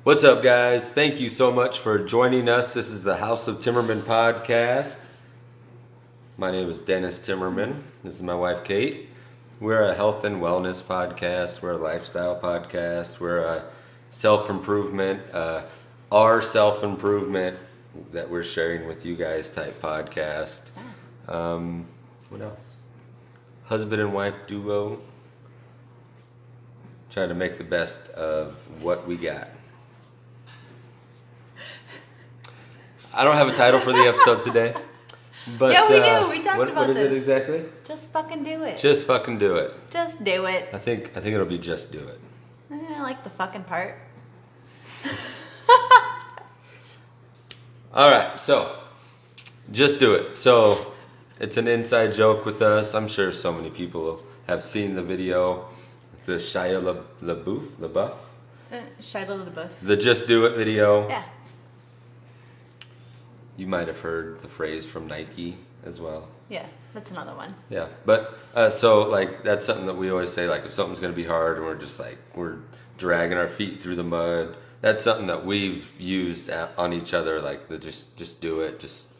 What's up, guys? Thank you so much for joining us. This is the House of Timmerman podcast. My name is Dennis Timmerman. This is my wife, Kate. We're a health and wellness podcast. We're a lifestyle podcast. We're a self-improvement, our self-improvement that we're sharing with you guys type podcast. What else? Husband and wife duo. Trying to make the best of what we got. I don't have a title for the episode today. But, yeah, we do. We talked about this. What is it exactly? Just fucking do it. Just fucking do it. Just do it. I think it'll be just do it. I like the fucking part. All right, so just do it. So it's an inside joke with us. I'm sure so many people have seen the video, the Shia LaBeouf, Shia LaBeouf. the Just Do It video. Yeah. You might have heard the phrase from Nike as well. Yeah, that's another one. Yeah, but so like that's something that we always say, like if something's gonna be hard and we're just like we're dragging our feet through the mud. That's something that we've used on each other, like the just do it, just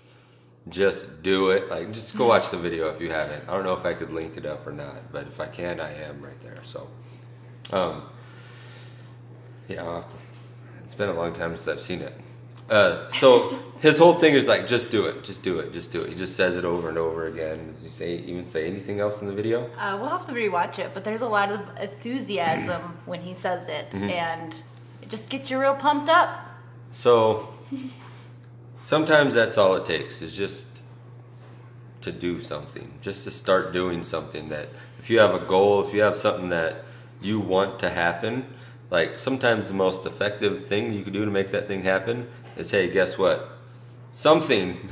do it. Like just go watch the video if you haven't. I don't know if I could link it up or not, but if I can, I am right there. So, yeah, I'll have to, it's been a long time since I've seen it. So his whole thing is like, just do it, just do it, just do it. He just says it over and over again. Does he even say anything else in the video? We'll have to rewatch it, but there's a lot of enthusiasm when he says it, and it just gets you real pumped up. So sometimes that's all it takes is just to do something, just to start doing something. That if you have a goal, if you have something that you want to happen, like sometimes the most effective thing you can do to make that thing happen is, hey, guess what? Something.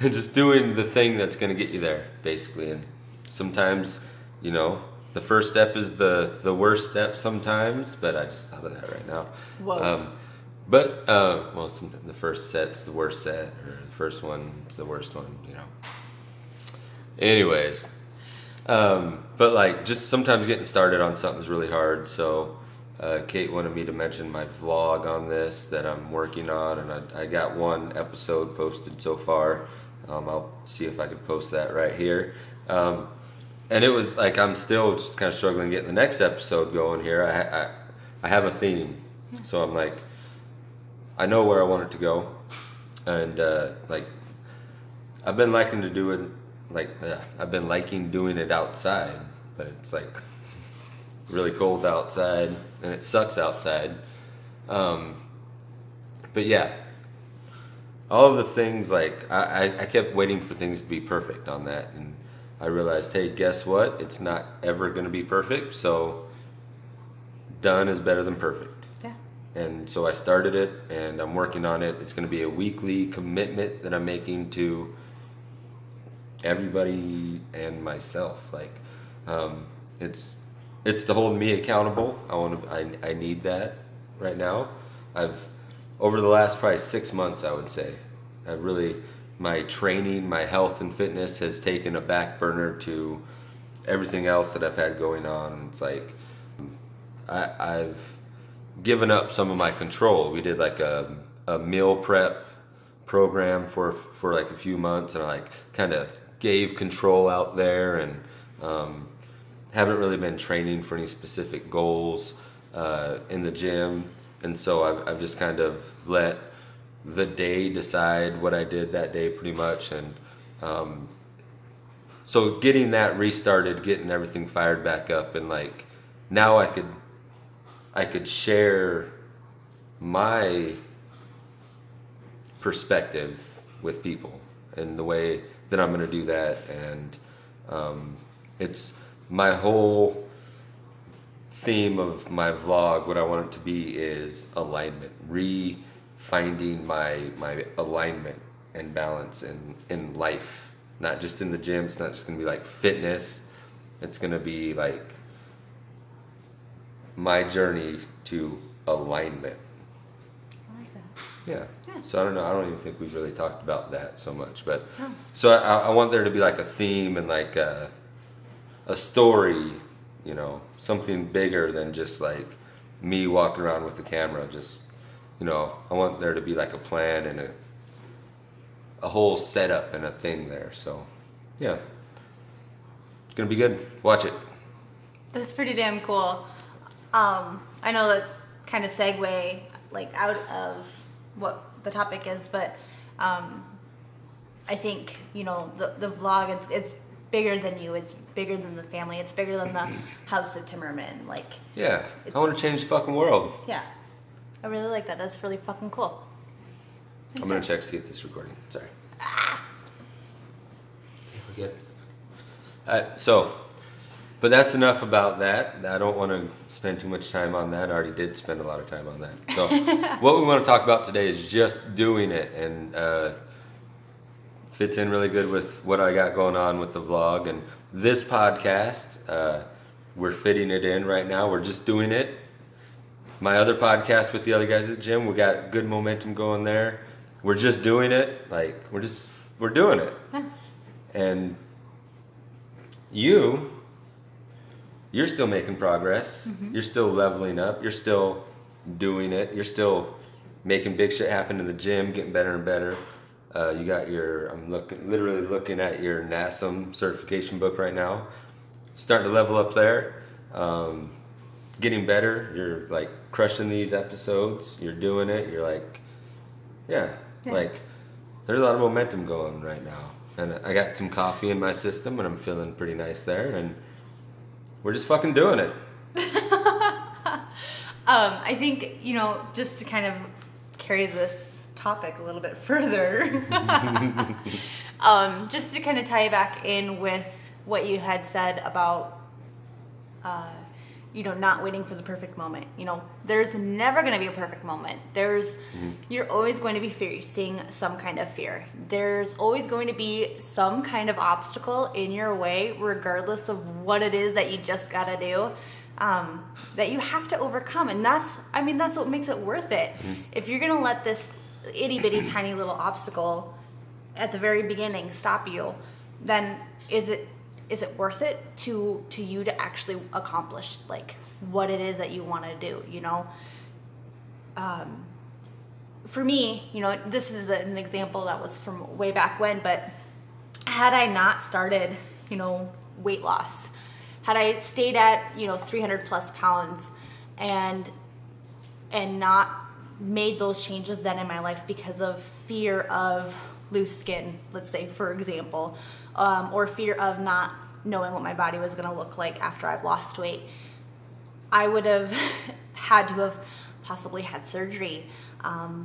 Just doing the thing that's going to get you there, basically. And sometimes, the first step is the worst step sometimes, but I just thought of that right now. Whoa. Sometimes the first set's the worst set, or the first one's the worst one, Anyways. But like just sometimes getting started on something's really hard, so Kate wanted me to mention my vlog on this that I'm working on, and I got one episode posted so far. I'll see if I can post that right here. And it was like I'm still just kind of struggling getting the next episode going here. I have a theme, so I'm like, I know where I want it to go, and I've been liking to do it. I've been liking doing it outside, but it's like really cold outside and it sucks outside. But yeah, all of the things, like I kept waiting for things to be perfect on that, and I realized, hey, guess what? It's not ever going to be perfect, so done is better than perfect. Yeah. And so I started it, and I'm working on it. It's going to be a weekly commitment that I'm making to everybody and myself. Like, it's to hold me accountable. I need that right now. Over the last probably 6 months, I would say, my training, my health and fitness has taken a back burner to everything else that I've had going on. It's like I've given up some of my control. We did like a meal prep program for like a few months, and I like kind of gave control out there, and haven't really been training for any specific goals in the gym, and so I've just kind of let the day decide what I did that day pretty much. And so getting that restarted, getting everything fired back up, and like now I could share my perspective with people and the way that I'm going to do that. And it's my whole theme of my vlog. What I want it to be is alignment, finding my alignment and balance in life, not just in the gym. It's not just going to be like fitness. It's going to be like my journey to alignment. I like that. Yeah. Yeah. So I don't know. I don't even think we've really talked about that so much, but so I want there to be like a theme and like a story, something bigger than just like me walking around with the camera. Just, I want there to be like a plan and a whole setup and a thing there. So, yeah, it's gonna be good. Watch it. That's pretty damn cool. I know that kind of segue like out of what the topic is, but I think the vlog it's bigger than you. It's bigger than the family. It's bigger than the House of Timmerman. Like, yeah, I want to change the fucking world. Yeah, I really like that. That's really fucking cool. I'm gonna check to see if this is recording. Sorry. Can't forget. But that's enough about that. I don't want to spend too much time on that. I already did spend a lot of time on that. So what we want to talk about today is just doing it, and fits in really good with what I got going on with the vlog and this podcast. We're fitting it in right now. We're just doing it. My other podcast with the other guys at the gym, we got good momentum going there. We're just doing it. Like, we're doing it. Yeah. And you're still making progress. Mm-hmm. You're still leveling up. You're still doing it. You're still making big shit happen in the gym, getting better and better. You got I'm literally looking at your NASM certification book right now. Starting to level up there. Getting better. You're like crushing these episodes. You're doing it. You're like, yeah. Like, there's a lot of momentum going right now. And I got some coffee in my system and I'm feeling pretty nice there. And we're just fucking doing it. I think, just to kind of carry this topic a little bit further, just to kind of tie back in with what you had said about, not waiting for the perfect moment. There's never going to be a perfect moment. You're always going to be facing some kind of fear. There's always going to be some kind of obstacle in your way, regardless of what it is that you just got to do, that you have to overcome. And that's what makes it worth it. Mm-hmm. If you're going to let this itty bitty tiny little obstacle at the very beginning stop you, then is it worth it to you to actually accomplish like what it is that you want to do? For me, this is an example that was from way back when, but had I not started, weight loss, had I stayed at 300 plus pounds and not made those changes then in my life because of fear of loose skin, let's say, for example, or fear of not knowing what my body was going to look like after I've lost weight, I would have had to have possibly had surgery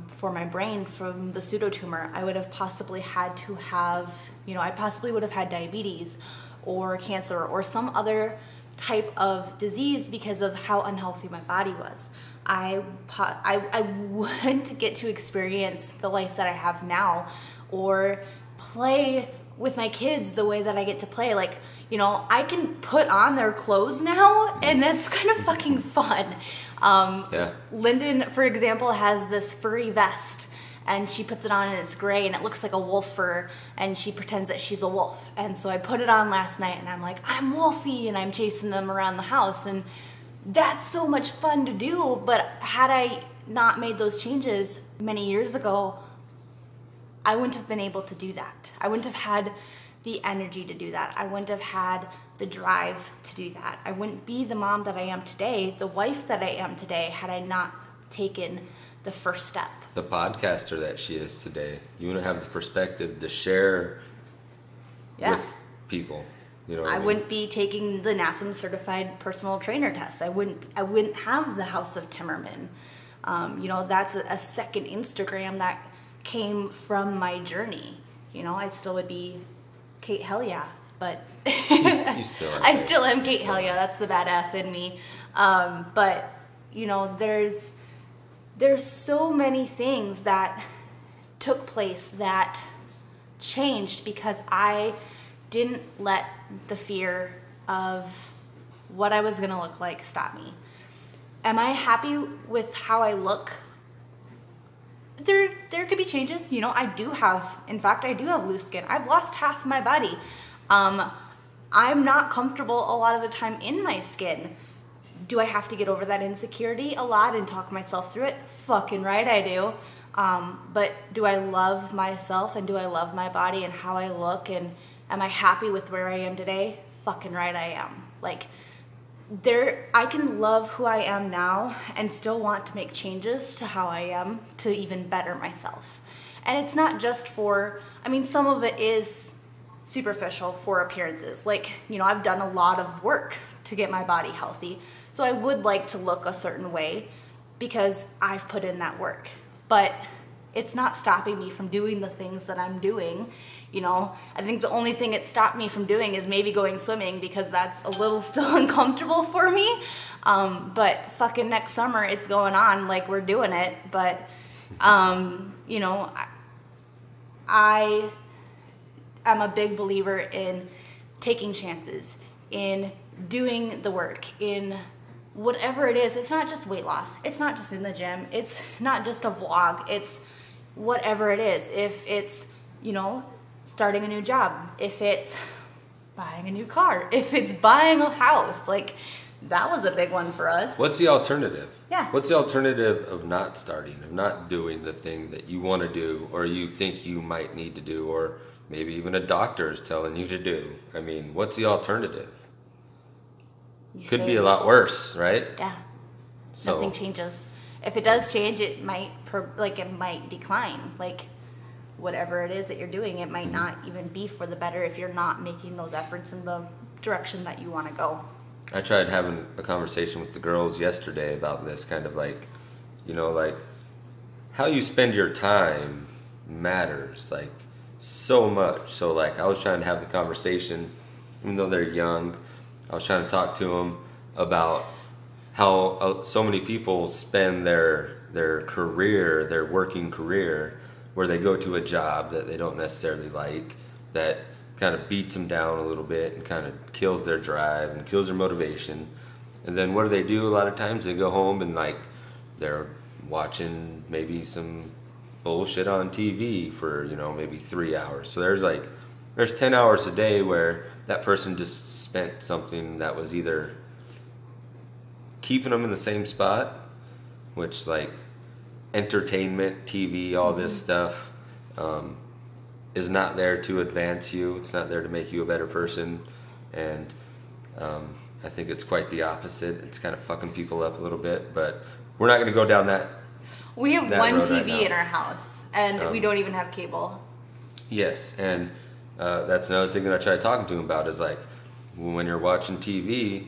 for my brain from the pseudotumor. I would have possibly had to have, I possibly would have had diabetes or cancer or some other type of disease because of how unhealthy my body was. I wouldn't get to experience the life that I have now or play with my kids the way that I get to play. Like, I can put on their clothes now, and that's kind of fucking fun. Lyndon, for example, has this furry vest, and she puts it on, and it's gray, and it looks like a wolf fur, and she pretends that she's a wolf. And so I put it on last night, and I'm like, I'm Wolfie, and I'm chasing them around the house, and that's so much fun to do. But had I not made those changes many years ago, I wouldn't have been able to do that. I wouldn't have had the energy to do that. I wouldn't have had the drive to do that. I wouldn't be the mom that I am today, the wife that I am today, had I not taken the first step. The podcaster that she is today. You wouldn't have the perspective to share with people. I wouldn't be taking the NASM certified personal trainer test. I wouldn't have the House of Timmerman. That's a second Instagram that came from my journey. I still would be Kate Hellia, but you still are. I still am Kate Hellia. That's the badass in me. But there's so many things that took place that changed because I didn't let the fear of what I was going to look like stop me. Am I happy with how I look? There could be changes. I do have loose skin. I've lost half my body. I'm not comfortable a lot of the time in my skin. do I have to get over that insecurity a lot and talk myself through it? Fucking right I do. But do I love myself and do I love my body and how I look and am I happy with where I am today? Fucking right I am. Like, I can love who I am now and still want to make changes to how I am to even better myself. And it's not just for, I mean, some of it is superficial for appearances. Like, you know, I've done a lot of work to get my body healthy. So I would like to look a certain way because I've put in that work. But it's not stopping me from doing the things that I'm doing. You know, I think the only thing it stopped me from doing is maybe going swimming because that's a little still uncomfortable for me. But fucking next summer it's going on, like we're doing it. But, you know, I am a big believer in taking chances, in doing the work, in whatever it is. It's not just weight loss. It's not just in the gym. It's not just a vlog. It's whatever it is. If it's, you know, starting a new job, if it's buying a new car, if it's buying a house, like that was a big one for us. What's the alternative? Yeah. What's the alternative of not starting, of not doing the thing that you want to do or you think you might need to do, or maybe even a doctor is telling you to do? I mean, what's the alternative? Could be a lot worse, right? Yeah. So, nothing changes. If it does change, it might decline. Like whatever it is that you're doing, it might not even be for the better if you're not making those efforts in the direction that you want to go. I tried having a conversation with the girls yesterday about this, kind of like, you know, like how you spend your time matters like so much. So like I was trying to have the conversation, even though they're young, I was trying to talk to them about how so many people spend their career, their working career, where they go to a job that they don't necessarily like, that kind of beats them down a little bit and kind of kills their drive and kills their motivation. And then what do? A lot of times they go home and like they're watching maybe some bullshit on TV for, you know, maybe 3 hours. So there's 10 hours a day where that person just spent something that was either keeping them in the same spot, which like entertainment, TV, all this stuff is not there to advance you. It's not there to make you a better person. And I think it's quite the opposite. It's kind of fucking people up a little bit, but we're not going to go down that. We have that one road TV right in our house, and we don't even have cable. Yes, and that's another thing that I try talking to him about is like, when you're watching TV,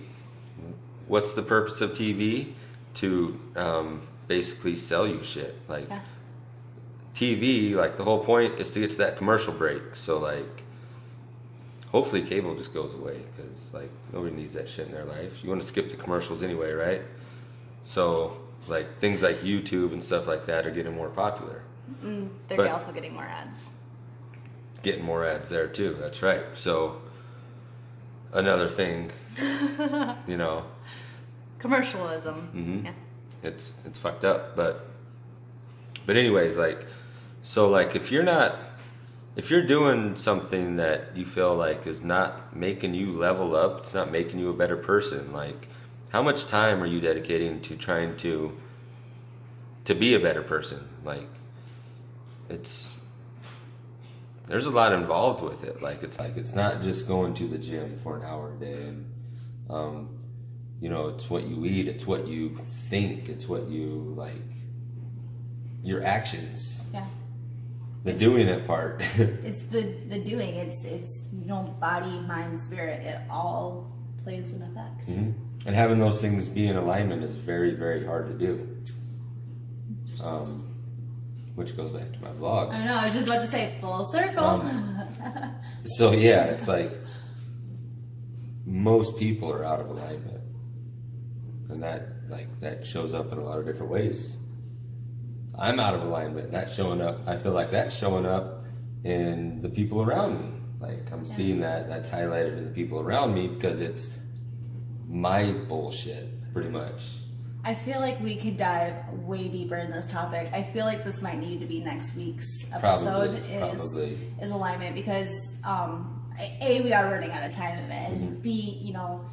what's the purpose of TV? To basically sell you shit. Like TV, like the whole point is to get to that commercial break. So like, hopefully cable just goes away because like nobody needs that shit in their life. You want to skip the commercials anyway, right? So like things like YouTube and stuff like that are getting more popular. They're also getting more ads. Getting more ads there too. That's right. So another thing, you know, commercialism. Mm-hmm. Yeah. It's fucked up, but anyways, like, so like if you're doing something that you feel like is not making you level up, it's not making you a better person, like how much time are you dedicating to trying to be a better person? Like there's a lot involved with it. Like it's not just going to the gym for an hour a day and you know, it's what you eat, it's what you think, it's what you like, your actions. Yeah. The doing it part. It's the doing. It's you know, body, mind, spirit. It all plays an effect. Mm-hmm. And having those things be in alignment is very, very hard to do. Which goes back to my vlog. I know. I was just about to say full circle. So yeah, it's like most people are out of alignment. And that shows up in a lot of different ways. I'm out of alignment. That's showing up. I feel like that's showing up in the people around me. Like I'm seeing that's highlighted in the people around me because it's my bullshit, pretty much. I feel like we could dive way deeper in this topic. I feel like this might need to be next week's episode. Probably. Is alignment because A, we are running out of time, and B, you know,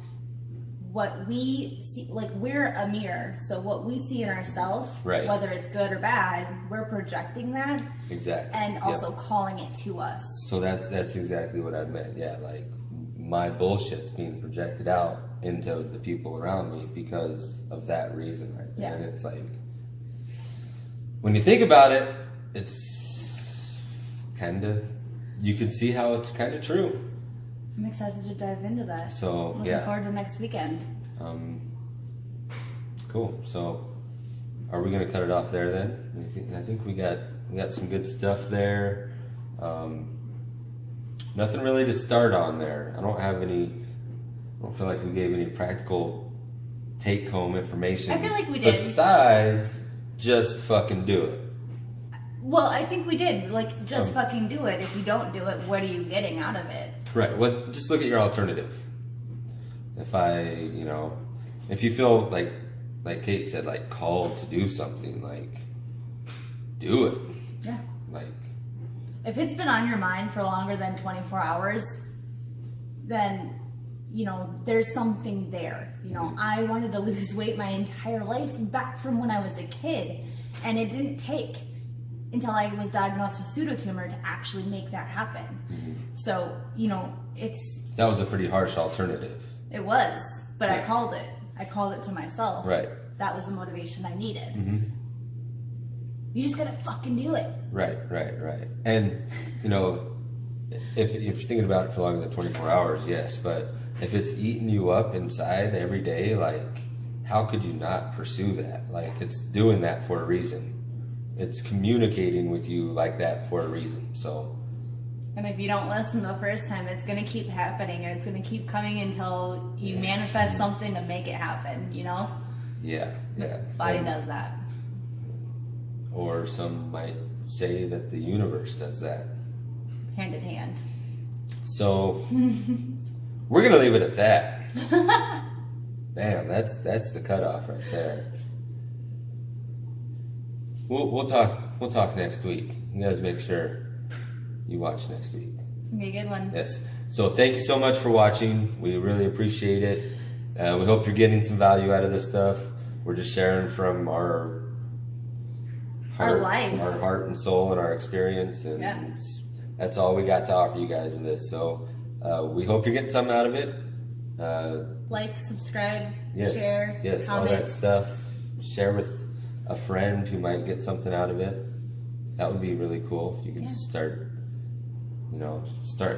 what we see, like we're a mirror. So what we see in ourselves, Right. whether it's good or bad, we're projecting that Exactly. and also Yep. calling it to us. So that's exactly what I meant. Yeah, like my bullshit's being projected out into the people around me because of that reason right there. Yeah. And it's like, when you think about it, it's kind of, you can see how it's kind of true. I'm excited to dive into that. So, Looking yeah. forward to next weekend. Cool. So, are we gonna cut it off there then? I think we got some good stuff there. Nothing really to start on there. I don't feel like we gave any practical take home information. I feel like we did. Besides, just fucking do it. Well, I think we did. Like, just fucking do it. If you don't do it, what are you getting out of it? Right. What? Just look at your alternative. If you feel like Kate said, like called to do something, like do it. Yeah. Like, If it's been on your mind for longer than 24 hours, then, there's something there. I wanted to lose weight my entire life back from when I was a kid. And it didn't take until I was diagnosed with pseudotumor to actually make that happen. Mm-hmm. So, that was a pretty harsh alternative. it was, but I Yeah. called it. I called it to myself. Right. That was the motivation I needed. Mm-hmm. You just gotta fucking do it. Right. And, if you're thinking about it for longer than 24 hours, yes, but if it's eating you up inside every day, like, how could you not pursue that? Like, it's doing that for a reason. It's communicating with you like that for a reason. So, And if you don't listen the first time, it's gonna keep happening, and it's gonna keep coming until you manifest something to make it happen. yeah. Body And- does that. Or some might say that the universe does that. Hand in hand. So we're gonna leave it at that. Damn, that's the cutoff right there. We'll talk next week. You guys make sure you watch next week. It's gonna be a good one. Yes. So thank you so much for watching. We really appreciate it. We hope you're getting some value out of this stuff. We're just sharing from our life. our heart and soul, and our experience, and Yeah. that's all we got to offer you guys with this. So we hope you're getting something out of it. Like, subscribe, Yes, share, yes, all comment. that stuff. Share with a friend who might get something out of it. That would be really cool if you could start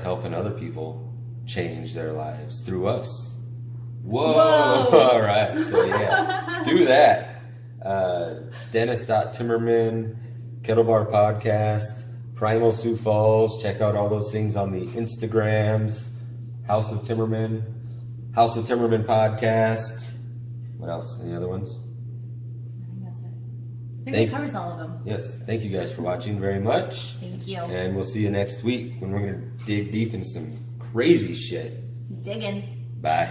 helping other people change their lives through us. Whoa! All right, so yeah, do that. Dennis.Timmerman, Kettlebar Podcast, Primal Sioux Falls. Check out all those things on the Instagrams. House of Timmerman Podcast. What else? Any other ones? I think that's it. I think Thank- it covers all of them. Yes. Thank you guys for watching very much. Thank you. And we'll see you next week when we're going to dig deep into some crazy shit. Digging. Bye.